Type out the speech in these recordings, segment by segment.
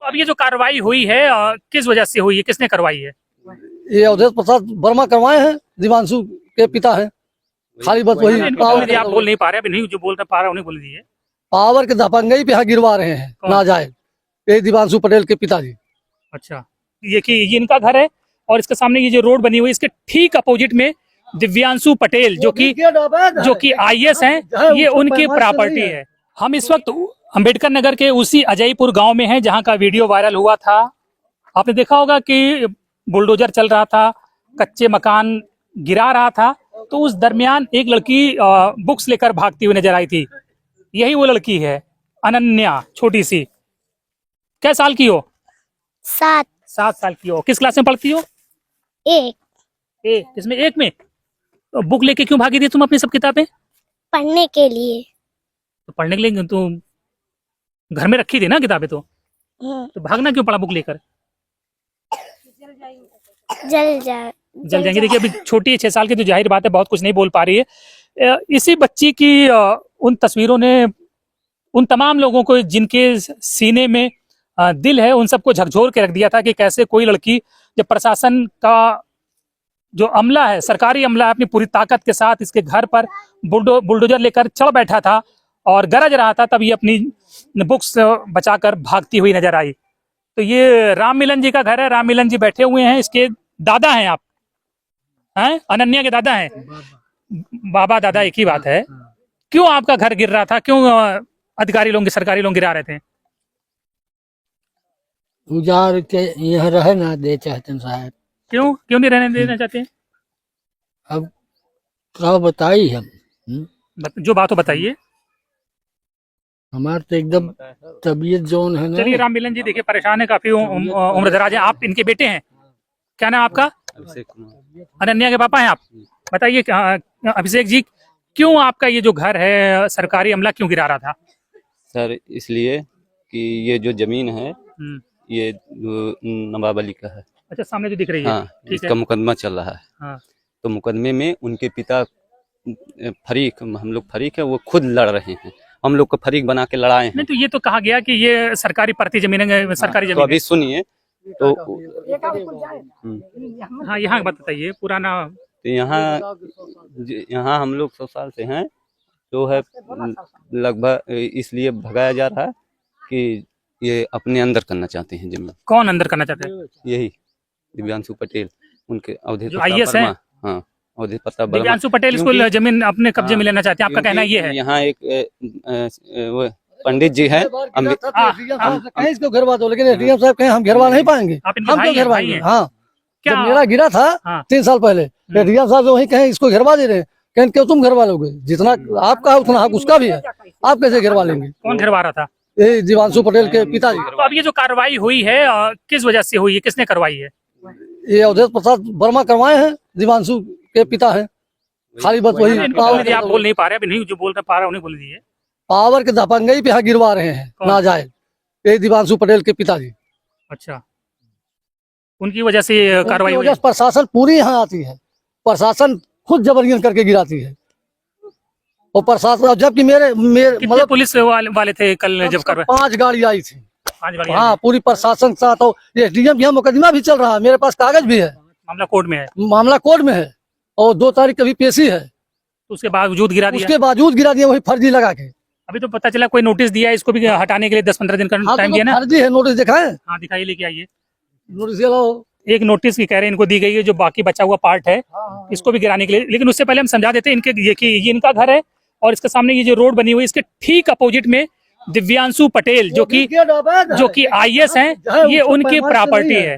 अब ये जो कार्रवाई हुई है किस वजह से हुई है, किसने करवाई है? ये अवधेश प्रसाद वर्मा करवाए हैं, दिवांशु के पिता हैं। खाली बस वही आप बोल नहीं पा रहे, अभी नहीं जो बोल पा रहा उन्हें बोल दीजिए। पावर के दबंगई पे यहाँ गिरवा रहे हैं नाजायज, ये दिवांशु पटेल के पिताजी। अच्छा, ये इनका घर है और इसके सामने ये जो रोड बनी हुई है इसके ठीक अपोजिट में दिव्यांशु पटेल जो कि IAS हैं, ये उनकी प्रॉपर्टी है। हम इस वक्त अंबेडकर नगर के उसी अजयपुर गांव में हैं जहां का वीडियो वायरल हुआ था। आपने देखा होगा कि बुलडोजर चल रहा था, कच्चे मकान गिरा रहा था, तो उस दरमियान एक लड़की बुक्स लेकर भागती हुई नजर आई थी। यही वो लड़की है, अनन्या, छोटी सी। क्या साल की हो? 7 साल की हो। किस क्लास में पढ़ती हो? इसमें एक में। तो बुक लेके क्यों भागी थी तुम अपनी सब किताबें? पढ़ने के लिए। तो पढ़ने के लिए तो घर में रखी थी ना किताबें, तो भागना क्यों पड़ा बुक लेकर? जल जाएंगे। देखिए अभी छोटी है, 6 साल की, तो जाहिर बात है बहुत कुछ नहीं बोल पा रही है। इसी बच्ची की उन तस्वीरों ने उन तमाम लोगों को जिनके सीने में दिल है उन सबको झकझोर के रख दिया था कि कैसे कोई लड़की, जब प्रशासन का जो अमला है, सरकारी अमला है, अपनी पूरी ताकत के साथ इसके घर पर बुलडोजर लेकर चढ़ बैठा था और गरज रहा था, तब ये अपनी बुक्स बचाकर भागती हुई नजर आई। तो ये राम मिलन जी का घर है, राम मिलन जी बैठे हुए हैं, इसके दादा हैं आप, हैं? अनन्या के दादा हैं। बाबा दादा एक ही बात है। क्यों आपका घर गिर रहा था? क्यों अधिकारी लोग, सरकारी लोग गिरा रहे थे? उजाड़ के यहाँ रहे ना दे चाहते हैं साहब। क्यों नहीं रहने देना चाहते? अब क्या बताइए हम, जो बात हो बताइए। हमारे तो एकदम तबीयत जोन है ना। चलिए राम मिलन जी, देखिए परेशान है, काफी उम्र दराज है। आप इनके बेटे हैं, क्या नाम आपका? अनन्या के पापा हैं आप। बताइए अभिषेक जी, क्यों आपका ये जो घर है सरकारी अमला क्यों गिरा रहा था? सर इसलिए कि ये जो जमीन है ये नवाब अली का है। अच्छा, सामने जो दिख रही है। हाँ, इसका मुकदमा चल रहा है। हाँ। तो मुकदमे में उनके पिता फरीक, हम लोग फरीक है, वो खुद लड़ रहे हैं, हम लोग को फरीक बना के लड़ाए हैं। नहीं, तो ये तो कहा गया कि ये सरकारी परती जमीन है, सरकारी जमीन। तो अभी सुनिए तो हाँ, यहाँ बात बताइए पुराना। तो यहाँ हम लोग 100 साल से हैं, जो है लगभग इसलिए भगाया जा रहा है कि ये अपने अंदर करना चाहते हैं जमीन। कौन अंदर करना चाहते हैं? यही दिव्यांशु पटेल, उनके अवधेश IAS है। हाँ, अवधेश प्रताप। दिव्यांशु पटेल इसको जमीन अपने कब्जे में लेना चाहते हैं, आपका कहना ये है? यहाँ एक पंडित जी है, कहीं इसको घरवा दो, लेकिन एसडीएम साहब कहें हम घरवा नहीं पाएंगे। आप इनके हम भाई तो घरवाएंगे। हैं? हाँ, क्या जब मेरा गिरा था 3 साल पहले, एसडीएम साहब वही कहें इसको घरवा दे रहे हैं, कहें क्यों तुम घरवा लोगे? जितना आपका है उतना हक उसका भी है, आप कैसे घरवा लेंगे? कौन घरवा रहा था? ये दिवांशु पटेल के पिताजी। तो अब ये जो कार्रवाई हुई है किस वजह से हुई है, किसने करवाई है? ये अवधेश प्रसाद वर्मा करवाए हैं, दिवांशु के पिता हैं। खाली बस वही आप बोल नहीं पा रहे, अभी नहीं जो बोल पा रहा उन्हें बोल दीजिए। पावर के दबंगई पे यहाँ गिरवा रहे हैं नाजायज, ये दिवांशु पटेल के पिताजी। अच्छा, उनकी वजह से कार्रवाई हुई? प्रशासन पूरी यहाँ आती है, प्रशासन खुद जबरन करके गिराती है। और प्रशासन, जबकि मेरे मतलब पुलिस वाले थे कल जब कर 5 गाड़ी आई थी। 5 गाड़ी? हाँ, पूरी प्रशासन के साथ। और एसडीएम यहाँ मुकदमा भी चल रहा है, मेरे पास कागज भी है। मामला कोर्ट में है? मामला कोर्ट में है और 2 तारीख कभी पेशी है। तो उसके बावजूद गिरा दिया? उसके बावजूद गिरा दिया, वही फर्जी लगा के। अभी तो पता चला कोई नोटिस दिया है इसको भी हटाने के लिए, 10-15 दिन का टाइम दिया ना? फर्जी है, नोटिस दिखाएं। हाँ दिखाइए, लेके आइए नोटिस। एक नोटिस की कह रहे हैं इनको दी गई है, जो बाकी बचा हुआ पार्ट है इसको भी गिराने के लिए। लेकिन उससे पहले हम समझा देते हैं इनके, ये इनका घर है और इसके सामने ये जो रोड बनी हुई है इसके ठीक अपोजिट में दिव्यांशु पटेल जो कि IAS हैं, ये उनकी प्रॉपर्टी है।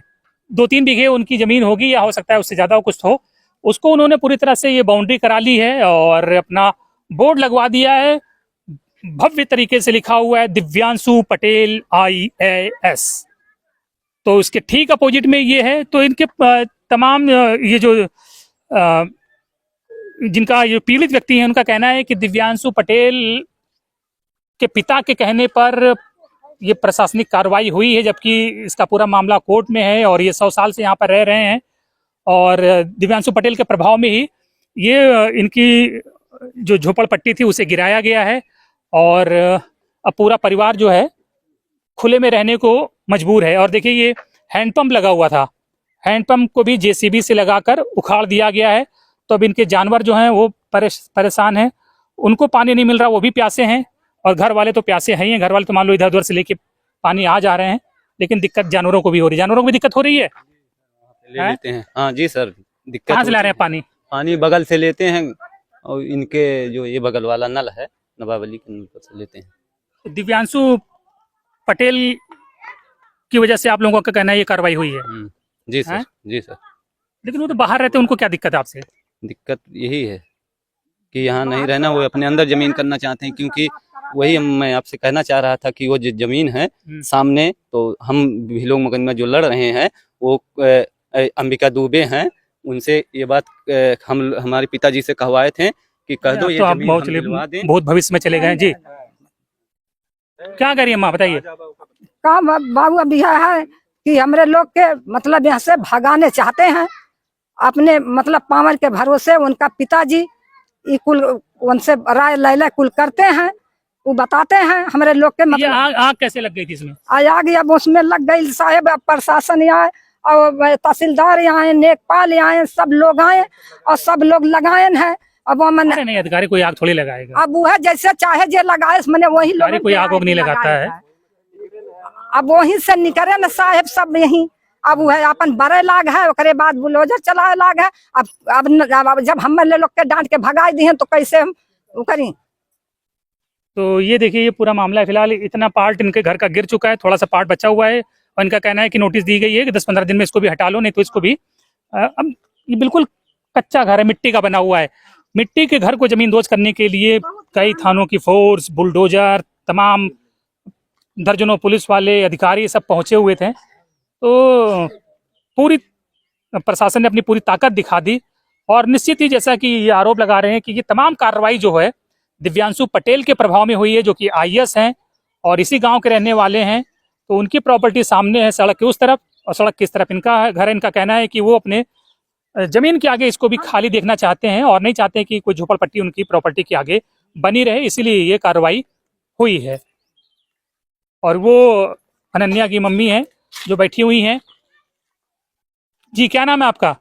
2-3 बीघे उनकी जमीन होगी, या हो सकता है उससे ज्यादा कुछ हो। उसको उन्होंने पूरी तरह से ये बाउंड्री करा ली है और अपना बोर्ड लगवा दिया है, भव्य तरीके से लिखा हुआ है दिव्यांशु पटेल IAS। तो इसके ठीक अपोजिट में ये है। तो इनके तमाम ये जो जिनका ये पीड़ित व्यक्ति है उनका कहना है कि दिव्यांशु पटेल के पिता के कहने पर ये प्रशासनिक कार्रवाई हुई है, जबकि इसका पूरा मामला कोर्ट में है और ये 100 साल से यहाँ पर रह रहे हैं और दिव्यांशु पटेल के प्रभाव में ही ये इनकी जो झोपड़पट्टी थी उसे गिराया गया है और अब पूरा परिवार जो है खुले में रहने को मजबूर है। और देखिए ये हैंडपंप लगा हुआ था, हैंडपंप को भी जेसीबी से लगाकर उखाड़ दिया गया है। तो अब इनके जानवर जो हैं वो परेशान हैं, उनको पानी नहीं मिल रहा, वो भी प्यासे हैं, और घर वाले तो प्यासे हैं ही हैं। घर वाले तो मान लो इधर उधर से लेके पानी आ जा रहे हैं, लेकिन दिक्कत जानवरों को भी हो रही है। जानवरों को भी दिक्कत हो रही है। ले लेते हैं। हाँ जी सर, दिक्कत कहाँ से ला होती रहे हैं है। पानी? पानी बगल से लेते हैं, और इनके जो ये बगल वाला नल है, नवाब अली के नल पर से लेते हैं। दिव्यांशु पटेल की वजह से आप लोगों का कहना है ये कार्रवाई हुई है, जी सर, हैं? जी सर। लेकिन वो तो बाहर रहते हैं, उनको क्या दिक्कत है आपसे? दिक्कत यही है कि यहाँ नहीं रहना, वो अपने अंदर जमीन करना चाहते हैं। क्योंकि वही मैं आपसे कहना चाह रहा था कि वो जो जमीन है सामने, तो हम भी लोग मुकदमा जो लड़ रहे हैं वो अंबिका दुबे हैं, उनसे ये बात हम हमारे पिताजी से कहवाए थे कि कह दो ये तो आप जमीन बहुत हम दिलवा दें। बहुत भविष्य में चले गए हैं जी। क्या करिए माँ, बताइए। काम बाबू अभी है कि हमरे लोग के मतलब यहाँ से भगाने चाहते हैं, अपने मतलब पावर के भरोसे। उनका पिताजी कुल उनसे राय लैला कुल करते हैं, वो बताते हैं हमारे लोग के ये मतलब आग कैसे लग गई थी इसमें? आग अब उसमें लग गई साहेब। अब प्रशासन आए और तहसीलदार आए, नेकपाल आए, सब लोग आए और सब लोग लगाए हैं। अब वो मैंने नहीं, अधिकारी कोई आग थोड़ी लगाएगा। अब वो है जैसे चाहे जे लगाए, मैंने वही लोग कोई आग वाग नहीं लगाता है। अब वही से निकले न साहेब सब यही। अब वो है अपन बड़े लाग है, ओकरे बाद बुलडोजर चलाए लाग है। अब जब हम लोग के डांट के भगाई दिए तो कैसे हम वो करी। तो ये देखिए ये पूरा मामला है। फिलहाल इतना पार्ट इनके घर का गिर चुका है, थोड़ा सा पार्ट बचा हुआ है, और इनका कहना है कि नोटिस दी गई है कि 10-15 दिन में इसको भी हटा लो, नहीं तो इसको भी अब ये बिल्कुल कच्चा घर है, मिट्टी का बना हुआ है। मिट्टी के घर को जमींदोज करने के लिए कई थानों की फोर्स, बुलडोजर, तमाम दर्जनों पुलिस वाले अधिकारी सब पहुंचे हुए थे। तो पूरी प्रशासन ने अपनी पूरी ताकत दिखा दी, और निश्चित ही जैसा कि ये आरोप लगा रहे हैं कि ये तमाम कार्रवाई जो है दिव्यांशु पटेल के प्रभाव में हुई है, जो कि आईएएस हैं और इसी गांव के रहने वाले हैं। तो उनकी प्रॉपर्टी सामने है, सड़क के उस तरफ, और सड़क की इस तरफ इनका घर है। इनका कहना है कि वो अपने जमीन के आगे इसको भी खाली देखना चाहते हैं, और नहीं चाहते कि कोई झोपड़पट्टी उनकी प्रॉपर्टी के आगे बनी रहे, इसीलिए ये कार्रवाई हुई है। और वो अनन्या की मम्मी है जो बैठी हुई हैं। जी, क्या नाम है आपका?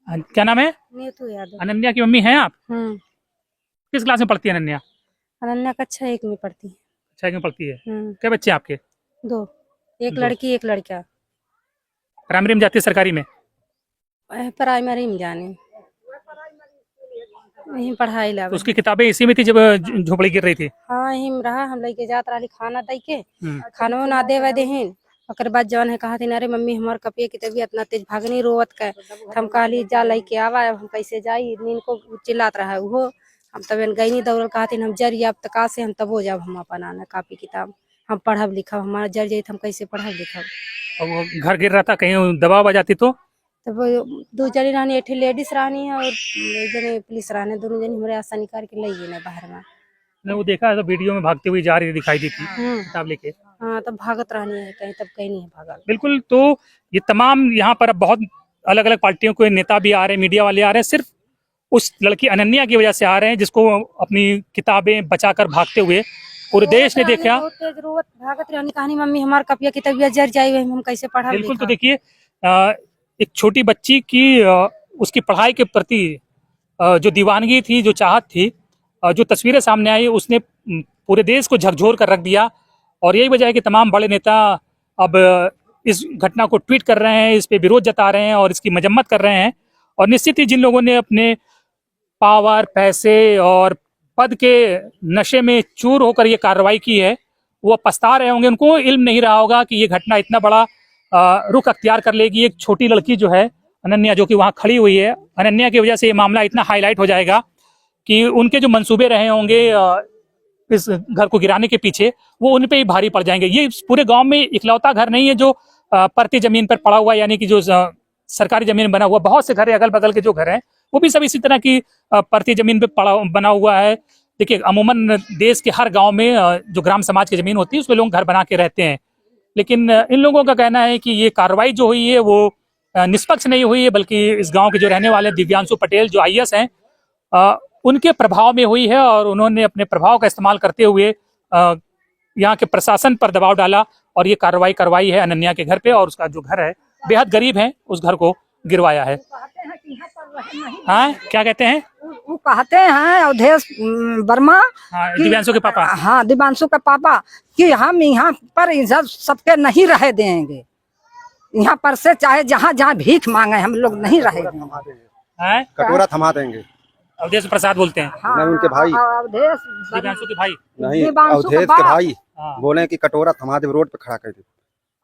क्या नाम है? नीतू यादव। अनन्या की मम्मी हैं आप? किस क्लास में पढ़ती है अनन्या? अनन्या कक्षा 1 में पढ़ती है। कक्षा 1 में पढ़ती है। क्या बच्चे हैं आपके? 2, एक दो। लड़की एक लड़का। प्राइमरी में जाती है, सरकारी में? प्राइमरी में जाने यही पढ़ाई ला। तो उसकी किताबें इसी में थी जब झोपड़ी गिर रही थी? हाँ, यही में रहा। हम लेके जात रही खाना दे के, खाना ना देवे देहिन। ओकर बाद जौन है कहा थी, अरे मम्मी हमार कपिया की तबीयत इतना तेज भागनी रोवत के। हम कहली जा लेके आवा, अब हम कैसे जाई। नींद को चिल्लात रहा है वो। हम तब गई नहीं दौड़ल, कहा थी हम जरिए अब तक से हम तबो जब हम अपन आना कापी किताब हम पढ़ब लिखब। हमारा जर जाई हम कैसे पढ़ब लिखब। और वो घर गिर रहा था, कहीं दबाव आ जाती तो? तब 2 जनी रहनी, एक लेडीज रहनी है और एक जने पुलिस रहने। दोनों जनी हमारे आशा निकाल के ले गए बाहर में। ने वो देखा तो वीडियो में भागती हुई जा रही दिखाई दी थी किताब लेके। हाँ, तब भागत रहनी है कहीं, तब कहीं नहीं भागा। बिल्कुल। तो ये तमाम यहाँ पर अब बहुत अलग अलग पार्टियों के नेता भी आ रहे हैं, मीडिया वाले आ रहे हैं, सिर्फ उस लड़की अनन्या की वजह से आ रहे हैं, जिसको अपनी किताबें बचाकर भागते हुए पूरे देश ने देखा। भागत रहनी, कहानी मम्मी हमारे कपिया की तबीयत जर जाई, हम कैसे पढ़ा। बिल्कुल। तो देखिए एक छोटी बच्ची की उसकी पढ़ाई के प्रति जो दीवानगी थी, जो चाहत थी, जो तस्वीरें सामने आई, उसने पूरे देश को झकझोर कर रख दिया। और यही वजह है कि तमाम बड़े नेता अब इस घटना को ट्वीट कर रहे हैं, इस पे विरोध जता रहे हैं और इसकी मजम्मत कर रहे हैं। और निश्चित ही जिन लोगों ने अपने पावर, पैसे और पद के नशे में चूर होकर ये कार्रवाई की है, वो पछता रहे होंगे। उनको इल्म नहीं रहा होगा कि ये घटना इतना बड़ा रुख अख्तियार कर लेगी। एक छोटी लड़की जो है अनन्या, जो कि वहाँ खड़ी हुई है, अनन्या की वजह से ये मामला इतना हाईलाइट हो जाएगा कि उनके जो मंसूबे रहे होंगे इस घर को गिराने के पीछे, वो उन पे ही भारी पड़ जाएंगे। ये पूरे गांव में इकलौता घर नहीं है जो परती जमीन पर पड़ा हुआ, यानी कि जो सरकारी जमीन बना हुआ। बहुत से घर है अगल बगल के जो घर हैं, वो भी सब इसी तरह की परती जमीन पे बना हुआ है। देखिए, अमूमन देश के हर गांव में जो ग्राम समाज की जमीन होती है उसमें लोग घर बना के रहते हैं। लेकिन इन लोगों का कहना है कि ये कार्रवाई जो हुई है वो निष्पक्ष नहीं हुई है, बल्कि इस गांव के जो रहने वाले दिव्यांशु पटेल जो आईएएस हैं, उनके प्रभाव में हुई है। और उन्होंने अपने प्रभाव का इस्तेमाल करते हुए यहाँ के प्रशासन पर दबाव डाला और ये कार्रवाई करवाई है अनन्या के घर पे, और उसका जो घर है बेहद गरीब है उस घर को गिरवाया है। हाँ, क्या कहते हैं? वो कहते हैं अवधेश वर्मा, हाँ, दिव्यांशु के पापा। हाँ, दिव्यांशु के पापा, कि हम यहाँ पर इज्जत सबके नहीं रह देंगे, यहाँ पर से चाहे जहाँ जहाँ भीख मांगे हम लोग नहीं रहे देंगे। हैं? कटोरा थमा देंगे। अवधेश प्रसाद बोलते हैं। हाँ, नहीं, उनके भाई। अवधेश दिव्यांशु के भाई। नहीं, दिव्यांशु के अवधेश के बाप। भाई हाँ। बोले कि कटोरा थमा दे, रोड पे खड़ा कर दे।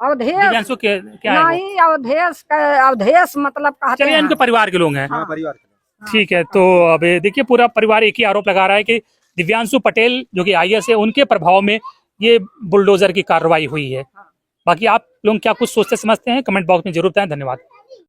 अवधेश दिव्यांशु के क्या है वो? नहीं, अवधेश मतलब कहते चलिए, हैं। इनके परिवार के लोग हैं। हाँ, परिवार के लोग। ठीक है, तो अब देखिए पूरा परिवार एक ही आरोप लगा रहा है कि दिव्यांशु पटेल जो कि IAS है, उनके प्रभाव में ये बुलडोजर की कार्रवाई हुई है। बाकी आप लोग क्या कुछ सोचते समझते हैं, कमेंट बॉक्स में जरूर बताएं। धन्यवाद।